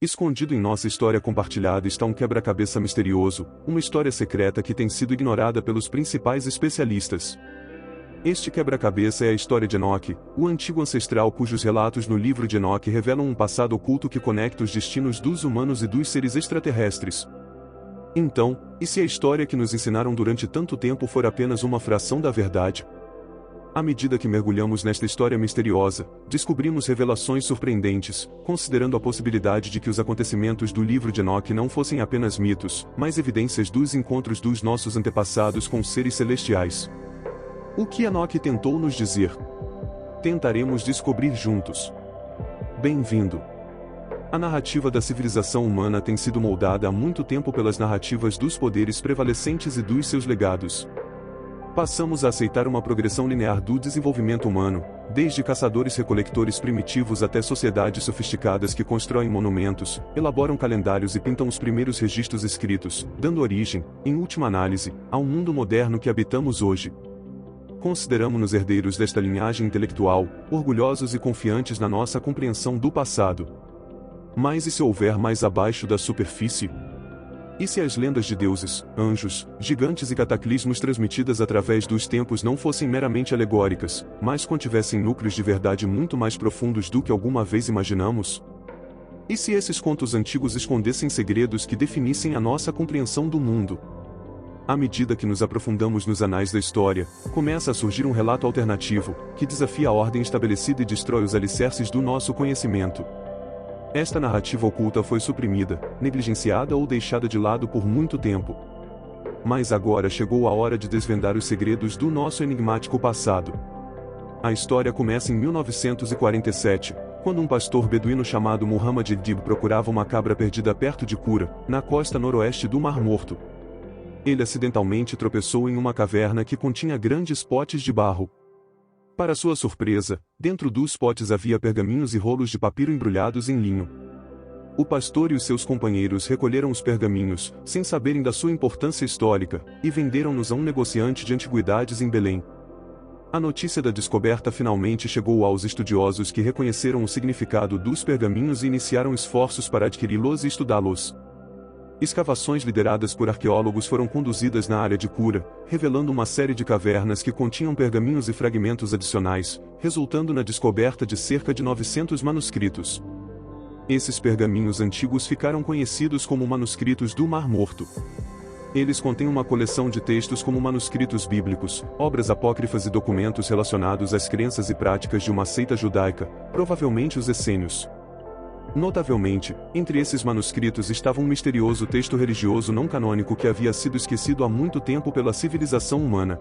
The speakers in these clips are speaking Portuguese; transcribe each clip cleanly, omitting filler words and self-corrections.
Escondido em nossa história compartilhada está um quebra-cabeça misterioso, uma história secreta que tem sido ignorada pelos principais especialistas. Este quebra-cabeça é a história de Enoque, o antigo ancestral cujos relatos no livro de Enoque revelam um passado oculto que conecta os destinos dos humanos e dos seres extraterrestres. Então, e se a história que nos ensinaram durante tanto tempo for apenas uma fração da verdade? À medida que mergulhamos nesta história misteriosa, descobrimos revelações surpreendentes, considerando a possibilidade de que os acontecimentos do livro de Enoque não fossem apenas mitos, mas evidências dos encontros dos nossos antepassados com seres celestiais. O que Enoque tentou nos dizer? Tentaremos descobrir juntos. Bem-vindo! A narrativa da civilização humana tem sido moldada há muito tempo pelas narrativas dos poderes prevalecentes e dos seus legados. Passamos a aceitar uma progressão linear do desenvolvimento humano, desde caçadores-recolectores primitivos até sociedades sofisticadas que constroem monumentos, elaboram calendários e pintam os primeiros registros escritos, dando origem, em última análise, ao mundo moderno que habitamos hoje. Consideramo-nos herdeiros desta linhagem intelectual, orgulhosos e confiantes na nossa compreensão do passado. Mas e se houver mais abaixo da superfície? E se as lendas de deuses, anjos, gigantes e cataclismos transmitidas através dos tempos não fossem meramente alegóricas, mas contivessem núcleos de verdade muito mais profundos do que alguma vez imaginamos? E se esses contos antigos escondessem segredos que definissem a nossa compreensão do mundo? À medida que nos aprofundamos nos anais da história, começa a surgir um relato alternativo, que desafia a ordem estabelecida e destrói os alicerces do nosso conhecimento. Esta narrativa oculta foi suprimida, negligenciada ou deixada de lado por muito tempo. Mas agora chegou a hora de desvendar os segredos do nosso enigmático passado. A história começa em 1947, quando um pastor beduíno chamado Muhammad Idib procurava uma cabra perdida perto de Qura, na costa noroeste do Mar Morto. Ele acidentalmente tropeçou em uma caverna que continha grandes potes de barro. Para sua surpresa, dentro dos potes havia pergaminhos e rolos de papiro embrulhados em linho. O pastor e os seus companheiros recolheram os pergaminhos, sem saberem da sua importância histórica, e venderam-nos a um negociante de antiguidades em Belém. A notícia da descoberta finalmente chegou aos estudiosos que reconheceram o significado dos pergaminhos e iniciaram esforços para adquiri-los e estudá-los. Escavações lideradas por arqueólogos foram conduzidas na área de Qura, revelando uma série de cavernas que continham pergaminhos e fragmentos adicionais, resultando na descoberta de cerca de 900 manuscritos. Esses pergaminhos antigos ficaram conhecidos como manuscritos do Mar Morto. Eles contêm uma coleção de textos como manuscritos bíblicos, obras apócrifas e documentos relacionados às crenças e práticas de uma seita judaica, provavelmente os essênios. Notavelmente, entre esses manuscritos estava um misterioso texto religioso não canônico que havia sido esquecido há muito tempo pela civilização humana.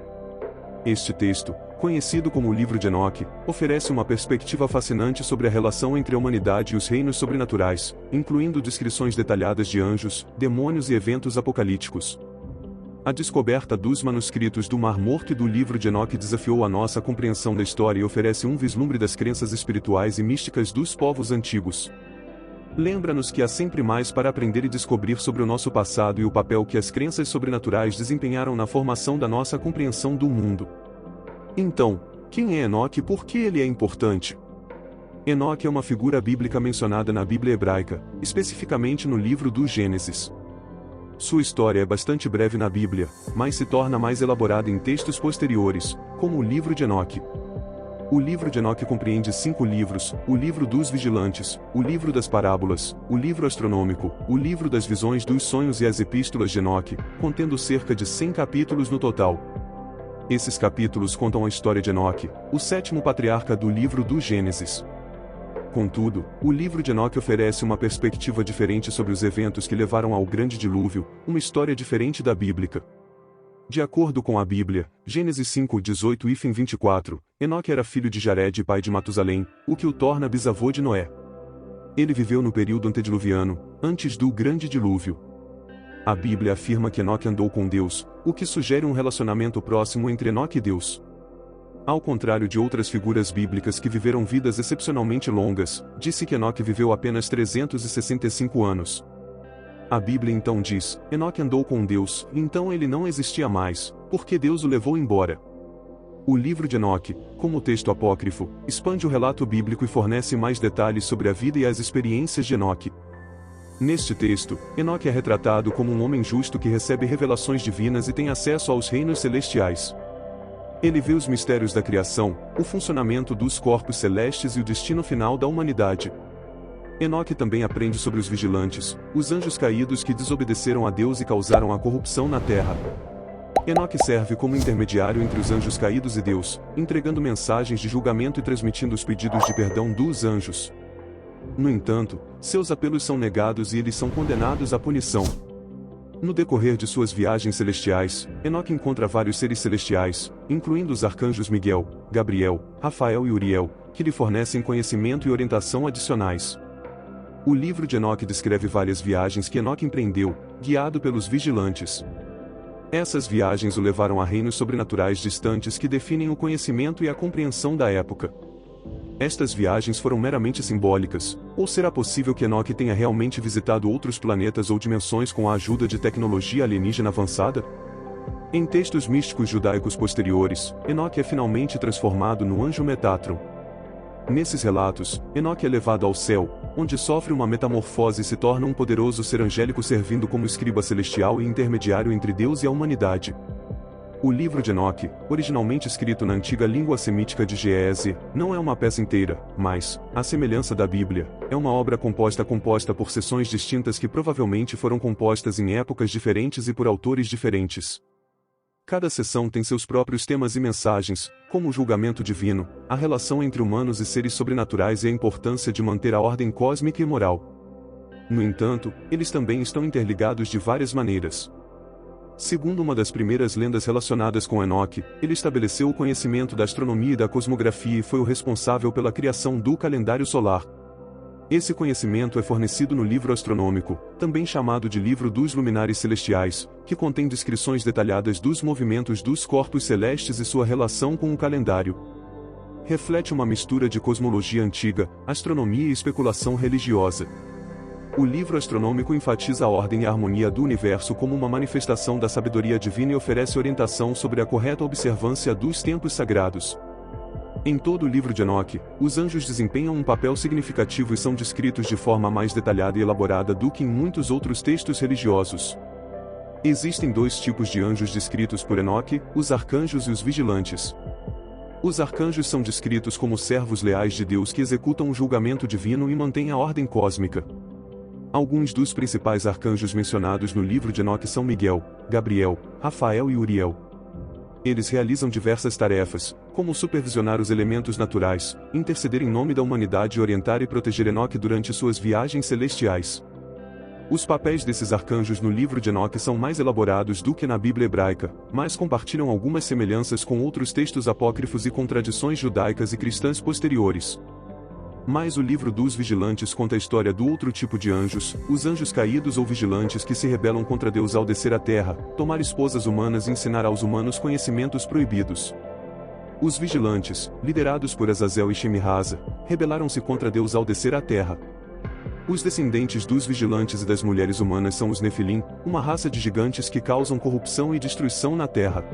Este texto, conhecido como o Livro de Enoque, oferece uma perspectiva fascinante sobre a relação entre a humanidade e os reinos sobrenaturais, incluindo descrições detalhadas de anjos, demônios e eventos apocalípticos. A descoberta dos manuscritos do Mar Morto e do Livro de Enoque desafiou a nossa compreensão da história e oferece um vislumbre das crenças espirituais e místicas dos povos antigos. Lembra-nos que há sempre mais para aprender e descobrir sobre o nosso passado e o papel que as crenças sobrenaturais desempenharam na formação da nossa compreensão do mundo. Então, quem é Enoque e por que ele é importante? Enoque é uma figura bíblica mencionada na Bíblia hebraica, especificamente no livro do Gênesis. Sua história é bastante breve na Bíblia, mas se torna mais elaborada em textos posteriores, como o Livro de Enoque. O livro de Enoque compreende 5 livros: o livro dos vigilantes, o livro das parábolas, o livro astronômico, o livro das visões dos sonhos e as epístolas de Enoque, contendo cerca de 100 capítulos no total. Esses capítulos contam a história de Enoque, o 7º patriarca do livro do Gênesis. Contudo, o livro de Enoque oferece uma perspectiva diferente sobre os eventos que levaram ao grande dilúvio, uma história diferente da bíblica. De acordo com a Bíblia, Gênesis 5:18 e 24, Enoque era filho de Jared e pai de Matusalém, o que o torna bisavô de Noé. Ele viveu no período antediluviano, antes do grande dilúvio. A Bíblia afirma que Enoque andou com Deus, o que sugere um relacionamento próximo entre Enoque e Deus. Ao contrário de outras figuras bíblicas que viveram vidas excepcionalmente longas, disse que Enoque viveu apenas 365 anos. A Bíblia então diz: Enoque andou com Deus, então ele não existia mais, porque Deus o levou embora. O livro de Enoque, como texto apócrifo, expande o relato bíblico e fornece mais detalhes sobre a vida e as experiências de Enoque. Neste texto, Enoque é retratado como um homem justo que recebe revelações divinas e tem acesso aos reinos celestiais. Ele vê os mistérios da criação, o funcionamento dos corpos celestes e o destino final da humanidade. Enoque também aprende sobre os vigilantes, os anjos caídos que desobedeceram a Deus e causaram a corrupção na terra. Enoque serve como intermediário entre os anjos caídos e Deus, entregando mensagens de julgamento e transmitindo os pedidos de perdão dos anjos. No entanto, seus apelos são negados e eles são condenados à punição. No decorrer de suas viagens celestiais, Enoque encontra vários seres celestiais, incluindo os arcanjos Miguel, Gabriel, Rafael e Uriel, que lhe fornecem conhecimento e orientação adicionais. O livro de Enoque descreve várias viagens que Enoque empreendeu, guiado pelos vigilantes. Essas viagens o levaram a reinos sobrenaturais distantes que definem o conhecimento e a compreensão da época. Estas viagens foram meramente simbólicas, ou será possível que Enoque tenha realmente visitado outros planetas ou dimensões com a ajuda de tecnologia alienígena avançada? Em textos místicos judaicos posteriores, Enoque é finalmente transformado no anjo Metatron. Nesses relatos, Enoque é levado ao céu, onde sofre uma metamorfose e se torna um poderoso ser angélico servindo como escriba celestial e intermediário entre Deus e a humanidade. O livro de Enoque, originalmente escrito na antiga língua semítica de Geese, não é uma peça inteira, mas, à semelhança da Bíblia, é uma obra composta por seções distintas que provavelmente foram compostas em épocas diferentes e por autores diferentes. Cada seção tem seus próprios temas e mensagens, como o julgamento divino, a relação entre humanos e seres sobrenaturais e a importância de manter a ordem cósmica e moral. No entanto, eles também estão interligados de várias maneiras. Segundo uma das primeiras lendas relacionadas com Enoque, ele estabeleceu o conhecimento da astronomia e da cosmografia e foi o responsável pela criação do calendário solar. Esse conhecimento é fornecido no livro astronômico, também chamado de Livro dos Luminares Celestiais, que contém descrições detalhadas dos movimentos dos corpos celestes e sua relação com o calendário. Reflete uma mistura de cosmologia antiga, astronomia e especulação religiosa. O livro astronômico enfatiza a ordem e a harmonia do universo como uma manifestação da sabedoria divina e oferece orientação sobre a correta observância dos tempos sagrados. Em todo o livro de Enoque, os anjos desempenham um papel significativo e são descritos de forma mais detalhada e elaborada do que em muitos outros textos religiosos. Existem dois tipos de anjos descritos por Enoque, os arcanjos e os vigilantes. Os arcanjos são descritos como servos leais de Deus que executam o julgamento divino e mantêm a ordem cósmica. Alguns dos principais arcanjos mencionados no livro de Enoque são Miguel, Gabriel, Rafael e Uriel. Eles realizam diversas tarefas, como supervisionar os elementos naturais, interceder em nome da humanidade e orientar e proteger Enoque durante suas viagens celestiais. Os papéis desses arcanjos no livro de Enoque são mais elaborados do que na Bíblia hebraica, mas compartilham algumas semelhanças com outros textos apócrifos e com tradições judaicas e cristãs posteriores. Mas o livro dos vigilantes conta a história do outro tipo de anjos, os anjos caídos ou vigilantes que se rebelam contra Deus ao descer à terra, tomar esposas humanas e ensinar aos humanos conhecimentos proibidos. Os vigilantes, liderados por Azazel e Shemiraza, rebelaram-se contra Deus ao descer à terra. Os descendentes dos vigilantes e das mulheres humanas são os Nefilim, uma raça de gigantes que causam corrupção e destruição na terra.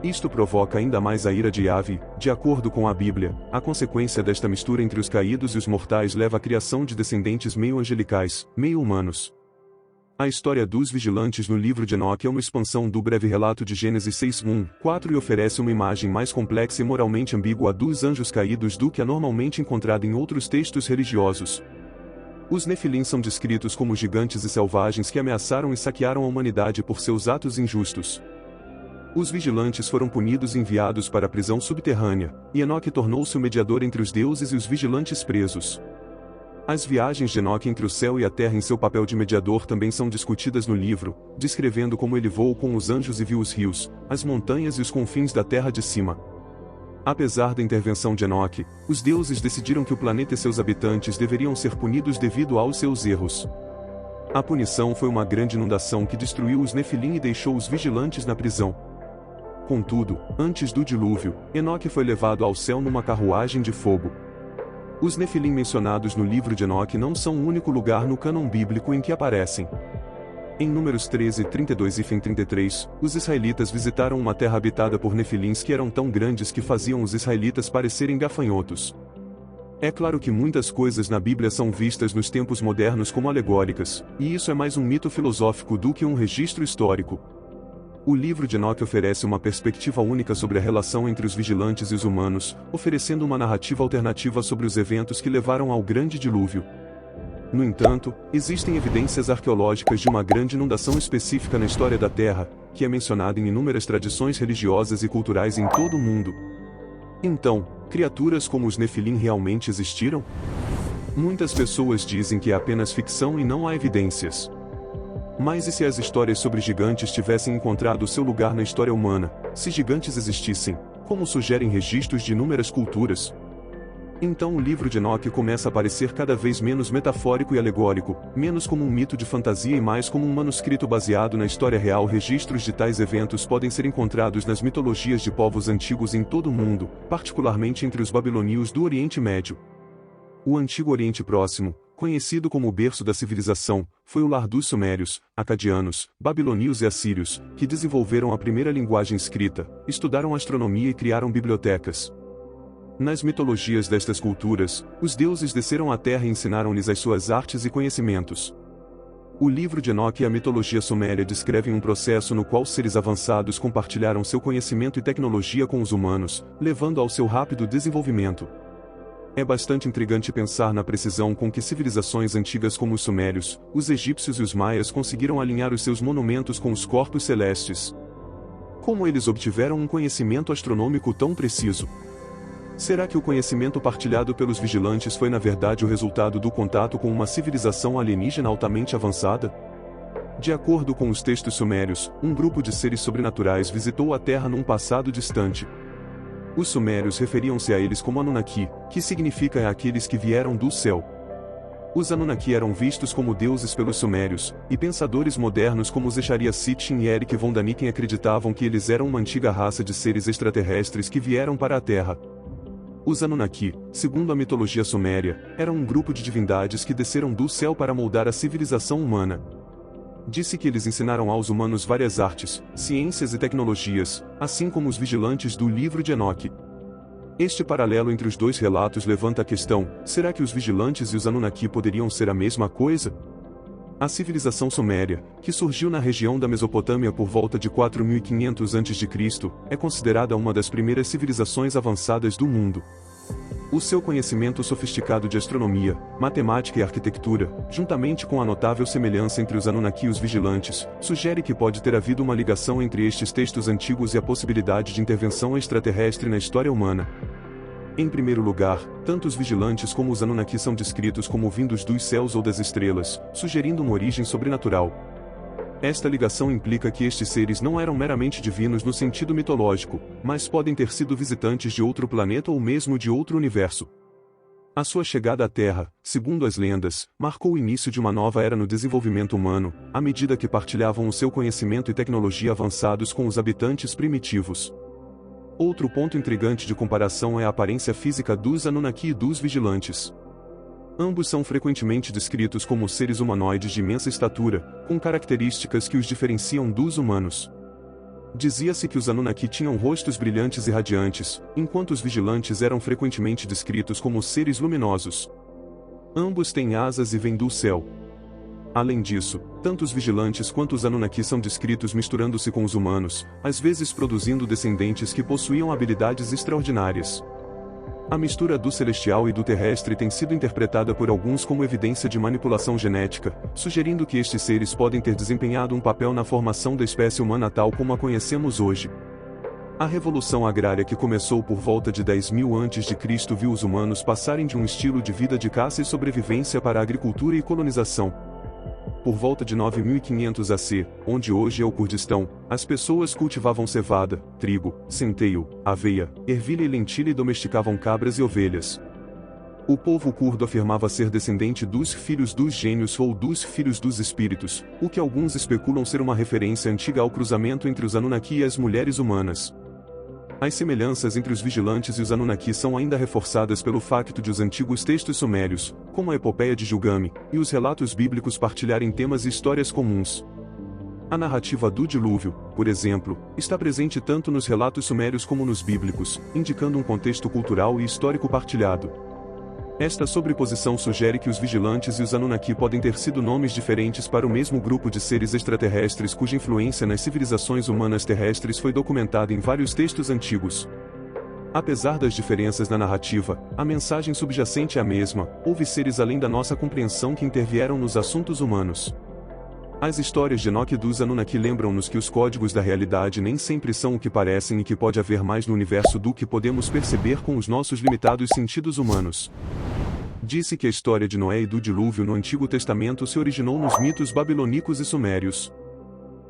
Isto provoca ainda mais a ira de Yahvé. De acordo com a Bíblia, a consequência desta mistura entre os caídos e os mortais leva à criação de descendentes meio angelicais, meio humanos. A história dos vigilantes no livro de Enoque é uma expansão do breve relato de Gênesis 6:1-4 e oferece uma imagem mais complexa e moralmente ambígua dos anjos caídos do que a normalmente encontrada em outros textos religiosos. Os Nefilim são descritos como gigantes e selvagens que ameaçaram e saquearam a humanidade por seus atos injustos. Os vigilantes foram punidos e enviados para a prisão subterrânea, e Enoque tornou-se o mediador entre os deuses e os vigilantes presos. As viagens de Enoque entre o céu e a terra em seu papel de mediador também são discutidas no livro, descrevendo como ele voou com os anjos e viu os rios, as montanhas e os confins da terra de cima. Apesar da intervenção de Enoque, os deuses decidiram que o planeta e seus habitantes deveriam ser punidos devido aos seus erros. A punição foi uma grande inundação que destruiu os Nefilim e deixou os vigilantes na prisão. Contudo, antes do dilúvio, Enoque foi levado ao céu numa carruagem de fogo. Os Nefilim mencionados no livro de Enoque não são o único lugar no cânon bíblico em que aparecem. Em Números 13:32-33, os israelitas visitaram uma terra habitada por Nefilins que eram tão grandes que faziam os israelitas parecerem gafanhotos. É claro que muitas coisas na Bíblia são vistas nos tempos modernos como alegóricas, e isso é mais um mito filosófico do que um registro histórico. O livro de Enoque oferece uma perspectiva única sobre a relação entre os vigilantes e os humanos, oferecendo uma narrativa alternativa sobre os eventos que levaram ao grande dilúvio. No entanto, existem evidências arqueológicas de uma grande inundação específica na história da Terra, que é mencionada em inúmeras tradições religiosas e culturais em todo o mundo. Então, criaturas como os Nefilim realmente existiram? Muitas pessoas dizem que é apenas ficção e não há evidências. Mas e se as histórias sobre gigantes tivessem encontrado seu lugar na história humana, se gigantes existissem, como sugerem registros de inúmeras culturas? Então o livro de Enoque começa a parecer cada vez menos metafórico e alegórico, menos como um mito de fantasia e mais como um manuscrito baseado na história real. Registros de tais eventos podem ser encontrados nas mitologias de povos antigos em todo o mundo, particularmente entre os babilônios do Oriente Médio. O Antigo Oriente Próximo, conhecido como o berço da civilização, foi o lar dos sumérios, acadianos, babilônios e assírios, que desenvolveram a primeira linguagem escrita, estudaram astronomia e criaram bibliotecas. Nas mitologias destas culturas, os deuses desceram à terra e ensinaram-lhes as suas artes e conhecimentos. O livro de Enoque e a mitologia suméria descrevem um processo no qual seres avançados compartilharam seu conhecimento e tecnologia com os humanos, levando ao seu rápido desenvolvimento. É bastante intrigante pensar na precisão com que civilizações antigas como os sumérios, os egípcios e os maias conseguiram alinhar os seus monumentos com os corpos celestes. Como eles obtiveram um conhecimento astronômico tão preciso? Será que o conhecimento partilhado pelos vigilantes foi na verdade o resultado do contato com uma civilização alienígena altamente avançada? De acordo com os textos sumérios, um grupo de seres sobrenaturais visitou a Terra num passado distante. Os sumérios referiam-se a eles como Anunnaki, que significa aqueles que vieram do céu. Os Anunnaki eram vistos como deuses pelos sumérios, e pensadores modernos como Zecharia Sitchin e Eric von Daniken acreditavam que eles eram uma antiga raça de seres extraterrestres que vieram para a Terra. Os Anunnaki, segundo a mitologia suméria, eram um grupo de divindades que desceram do céu para moldar a civilização humana. Disse que eles ensinaram aos humanos várias artes, ciências e tecnologias, assim como os vigilantes do livro de Enoque. Este paralelo entre os dois relatos levanta a questão: será que os vigilantes e os Anunnaki poderiam ser a mesma coisa? A civilização suméria, que surgiu na região da Mesopotâmia por volta de 4500 a.C., é considerada uma das primeiras civilizações avançadas do mundo. O seu conhecimento sofisticado de astronomia, matemática e arquitetura, juntamente com a notável semelhança entre os Anunnaki e os vigilantes, sugere que pode ter havido uma ligação entre estes textos antigos e a possibilidade de intervenção extraterrestre na história humana. Em primeiro lugar, tanto os vigilantes como os Anunnaki são descritos como vindos dos céus ou das estrelas, sugerindo uma origem sobrenatural. Esta ligação implica que estes seres não eram meramente divinos no sentido mitológico, mas podem ter sido visitantes de outro planeta ou mesmo de outro universo. A sua chegada à Terra, segundo as lendas, marcou o início de uma nova era no desenvolvimento humano, à medida que partilhavam o seu conhecimento e tecnologia avançados com os habitantes primitivos. Outro ponto intrigante de comparação é a aparência física dos Anunnaki e dos vigilantes. Ambos são frequentemente descritos como seres humanoides de imensa estatura, com características que os diferenciam dos humanos. Dizia-se que os Anunnaki tinham rostos brilhantes e radiantes, enquanto os vigilantes eram frequentemente descritos como seres luminosos. Ambos têm asas e vêm do céu. Além disso, tanto os vigilantes quanto os Anunnaki são descritos misturando-se com os humanos, às vezes produzindo descendentes que possuíam habilidades extraordinárias. A mistura do celestial e do terrestre tem sido interpretada por alguns como evidência de manipulação genética, sugerindo que estes seres podem ter desempenhado um papel na formação da espécie humana tal como a conhecemos hoje. A Revolução Agrária que começou por volta de 10.000 a.C. viu os humanos passarem de um estilo de vida de caça e sobrevivência para a agricultura e colonização. Por volta de 9.500 AC, onde hoje é o Kurdistão, as pessoas cultivavam cevada, trigo, centeio, aveia, ervilha e lentilha e domesticavam cabras e ovelhas. O povo curdo afirmava ser descendente dos filhos dos gênios ou dos filhos dos espíritos, o que alguns especulam ser uma referência antiga ao cruzamento entre os Anunnaki e as mulheres humanas. As semelhanças entre os vigilantes e os Anunnaki são ainda reforçadas pelo facto de os antigos textos sumérios, como a epopeia de Gilgame, e os relatos bíblicos partilharem temas e histórias comuns. A narrativa do dilúvio, por exemplo, está presente tanto nos relatos sumérios como nos bíblicos, indicando um contexto cultural e histórico partilhado. Esta sobreposição sugere que os vigilantes e os Anunnaki podem ter sido nomes diferentes para o mesmo grupo de seres extraterrestres cuja influência nas civilizações humanas terrestres foi documentada em vários textos antigos. Apesar das diferenças na narrativa, a mensagem subjacente é a mesma: houve seres além da nossa compreensão que intervieram nos assuntos humanos. As histórias de Enoque e dos Anunnaki lembram-nos que os códigos da realidade nem sempre são o que parecem e que pode haver mais no universo do que podemos perceber com os nossos limitados sentidos humanos. Disse que a história de Noé e do dilúvio no Antigo Testamento se originou nos mitos babilônicos e sumérios.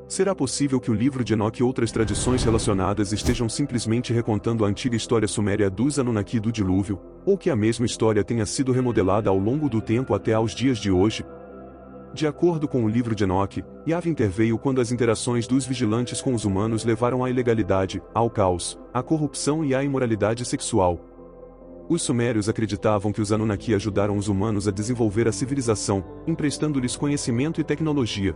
Será possível que o livro de Enoque e outras tradições relacionadas estejam simplesmente recontando a antiga história suméria dos Anunnaki e do dilúvio, ou que a mesma história tenha sido remodelada ao longo do tempo até aos dias de hoje? De acordo com o livro de Enoque, Yahvé interveio quando as interações dos vigilantes com os humanos levaram à ilegalidade, ao caos, à corrupção e à imoralidade sexual. Os sumérios acreditavam que os Anunnaki ajudaram os humanos a desenvolver a civilização, emprestando-lhes conhecimento e tecnologia.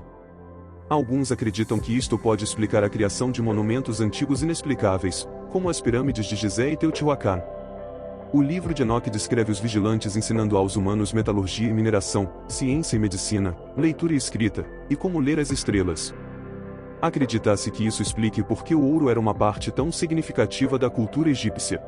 Alguns acreditam que isto pode explicar a criação de monumentos antigos inexplicáveis, como as pirâmides de Gizé e Teotihuacan. O livro de Enoque descreve os vigilantes ensinando aos humanos metalurgia e mineração, ciência e medicina, leitura e escrita, e como ler as estrelas. Acredita-se que isso explique por que o ouro era uma parte tão significativa da cultura egípcia.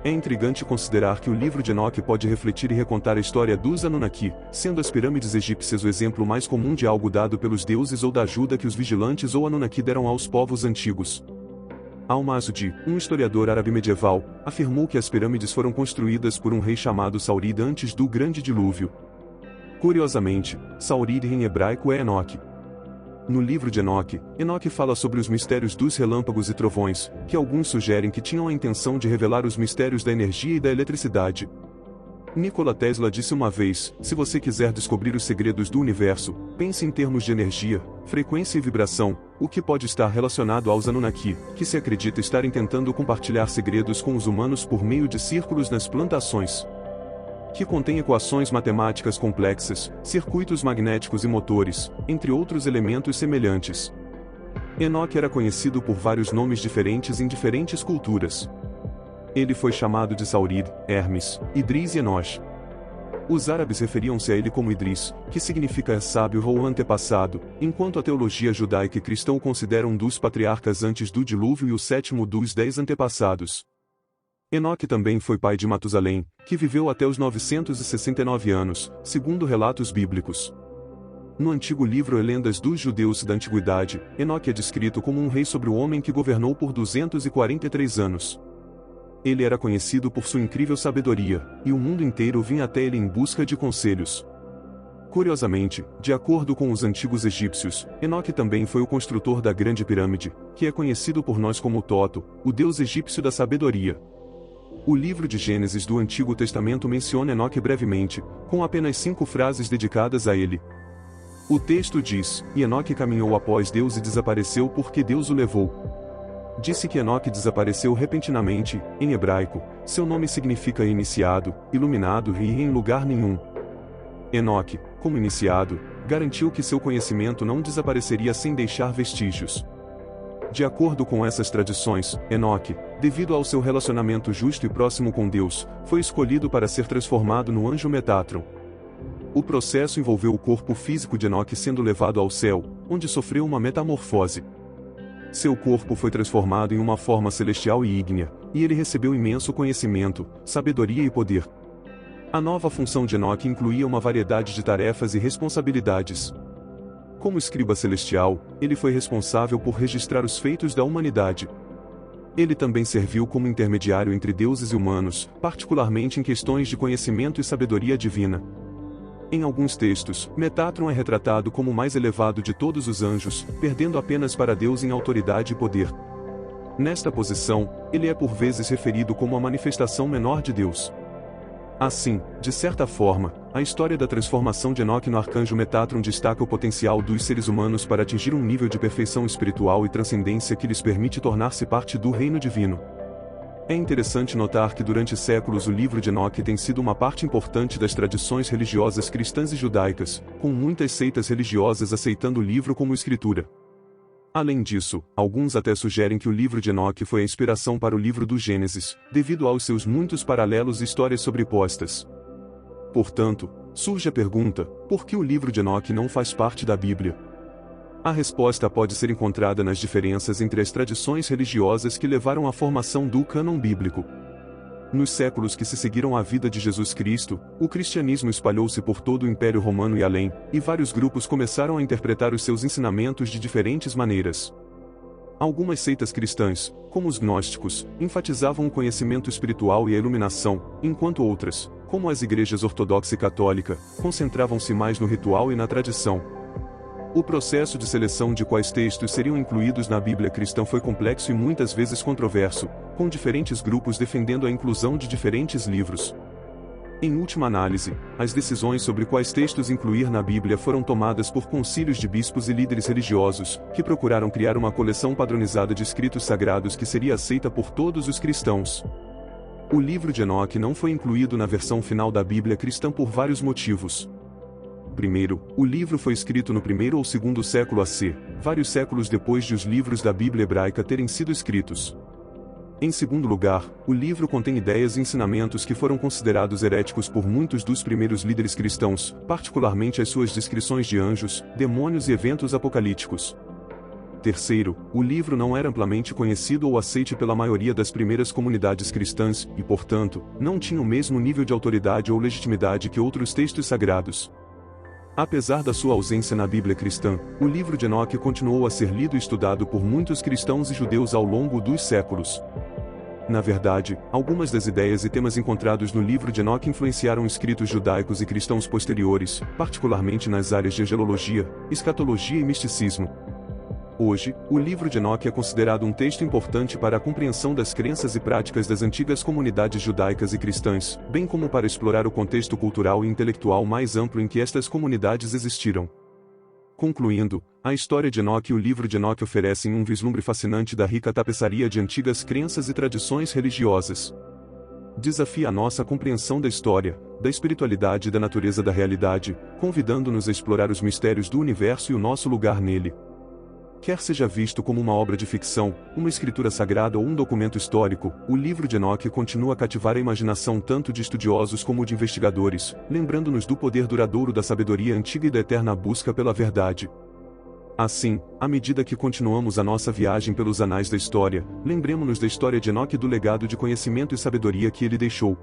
É intrigante considerar que o livro de Enoque pode refletir e recontar a história dos Anunnaki, sendo as pirâmides egípcias o exemplo mais comum de algo dado pelos deuses ou da ajuda que os vigilantes ou Anunnaki deram aos povos antigos. Al-Masudi, um historiador árabe medieval, afirmou que as pirâmides foram construídas por um rei chamado Saurid antes do Grande Dilúvio. Curiosamente, Saurid em hebraico é Enoque. No livro de Enoque, Enoque fala sobre os mistérios dos relâmpagos e trovões, que alguns sugerem que tinham a intenção de revelar os mistérios da energia e da eletricidade. Nikola Tesla disse uma vez: se você quiser descobrir os segredos do universo, pense em termos de energia, frequência e vibração, o que pode estar relacionado aos Anunnaki, que se acredita estarem tentando compartilhar segredos com os humanos por meio de círculos nas plantações, que contém equações matemáticas complexas, circuitos magnéticos e motores, entre outros elementos semelhantes. Enoque era conhecido por vários nomes diferentes em diferentes culturas. Ele foi chamado de Saurid, Hermes, Idris e Enoch. Os árabes referiam-se a ele como Idris, que significa sábio ou antepassado, enquanto a teologia judaica e cristã o considera um dos patriarcas antes do dilúvio e o sétimo dos 10 antepassados. Enoque também foi pai de Matusalém, que viveu até os 969 anos, segundo relatos bíblicos. No antigo livro Lendas dos Judeus da Antiguidade, Enoque é descrito como um rei sobre o homem que governou por 243 anos. Ele era conhecido por sua incrível sabedoria, e o mundo inteiro vinha até ele em busca de conselhos. Curiosamente, de acordo com os antigos egípcios, Enoque também foi o construtor da Grande Pirâmide, que é conhecido por nós como Toto, o deus egípcio da sabedoria. O livro de Gênesis do Antigo Testamento menciona Enoque brevemente, com apenas 5 frases dedicadas a ele. O texto diz: e Enoque caminhou após Deus e desapareceu porque Deus o levou. Disse que Enoque desapareceu repentinamente. Em hebraico, seu nome significa iniciado, iluminado e em lugar nenhum. Enoque, como iniciado, garantiu que seu conhecimento não desapareceria sem deixar vestígios. De acordo com essas tradições, Enoque, devido ao seu relacionamento justo e próximo com Deus, foi escolhido para ser transformado no anjo Metatron. O processo envolveu o corpo físico de Enoque sendo levado ao céu, onde sofreu uma metamorfose. Seu corpo foi transformado em uma forma celestial e ígnea, e ele recebeu imenso conhecimento, sabedoria e poder. A nova função de Enoque incluía uma variedade de tarefas e responsabilidades. Como escriba celestial, ele foi responsável por registrar os feitos da humanidade. Ele também serviu como intermediário entre deuses e humanos, particularmente em questões de conhecimento e sabedoria divina. Em alguns textos, Metatron é retratado como o mais elevado de todos os anjos, perdendo apenas para Deus em autoridade e poder. Nesta posição, ele é por vezes referido como a manifestação menor de Deus. Assim, de certa forma, a história da transformação de Enoque no arcanjo Metatron destaca o potencial dos seres humanos para atingir um nível de perfeição espiritual e transcendência que lhes permite tornar-se parte do reino divino. É interessante notar que durante séculos o livro de Enoque tem sido uma parte importante das tradições religiosas cristãs e judaicas, com muitas seitas religiosas aceitando o livro como escritura. Além disso, alguns até sugerem que o livro de Enoque foi a inspiração para o livro do Gênesis, devido aos seus muitos paralelos e histórias sobrepostas. Portanto, surge a pergunta: por que o livro de Enoque não faz parte da Bíblia? A resposta pode ser encontrada nas diferenças entre as tradições religiosas que levaram à formação do cânon bíblico. Nos séculos que se seguiram à vida de Jesus Cristo, o cristianismo espalhou-se por todo o Império Romano e além, e vários grupos começaram a interpretar os seus ensinamentos de diferentes maneiras. Algumas seitas cristãs, como os gnósticos, enfatizavam o conhecimento espiritual e a iluminação, enquanto outras, como as igrejas ortodoxa e católica, concentravam-se mais no ritual e na tradição. O processo de seleção de quais textos seriam incluídos na Bíblia cristã foi complexo e muitas vezes controverso, com diferentes grupos defendendo a inclusão de diferentes livros. Em última análise, as decisões sobre quais textos incluir na Bíblia foram tomadas por concílios de bispos e líderes religiosos, que procuraram criar uma coleção padronizada de escritos sagrados que seria aceita por todos os cristãos. O livro de Enoque não foi incluído na versão final da Bíblia cristã por vários motivos. Primeiro, o livro foi escrito no primeiro ou segundo século AC, vários séculos depois de os livros da Bíblia hebraica terem sido escritos. Em segundo lugar, o livro contém ideias e ensinamentos que foram considerados heréticos por muitos dos primeiros líderes cristãos, particularmente as suas descrições de anjos, demônios e eventos apocalípticos. Terceiro, o livro não era amplamente conhecido ou aceite pela maioria das primeiras comunidades cristãs, e portanto, não tinha o mesmo nível de autoridade ou legitimidade que outros textos sagrados. Apesar da sua ausência na Bíblia cristã, o livro de Enoque continuou a ser lido e estudado por muitos cristãos e judeus ao longo dos séculos. Na verdade, algumas das ideias e temas encontrados no livro de Enoque influenciaram escritos judaicos e cristãos posteriores, particularmente nas áreas de angelologia, escatologia e misticismo. Hoje, o livro de Enoque é considerado um texto importante para a compreensão das crenças e práticas das antigas comunidades judaicas e cristãs, bem como para explorar o contexto cultural e intelectual mais amplo em que estas comunidades existiram. Concluindo, a história de Enoque e o livro de Enoque oferecem um vislumbre fascinante da rica tapeçaria de antigas crenças e tradições religiosas. Desafia a nossa compreensão da história, da espiritualidade e da natureza da realidade, convidando-nos a explorar os mistérios do universo e o nosso lugar nele. Quer seja visto como uma obra de ficção, uma escritura sagrada ou um documento histórico, o livro de Enoque continua a cativar a imaginação tanto de estudiosos como de investigadores, lembrando-nos do poder duradouro da sabedoria antiga e da eterna busca pela verdade. Assim, à medida que continuamos a nossa viagem pelos anais da história, lembremo-nos da história de Enoque e do legado de conhecimento e sabedoria que ele deixou,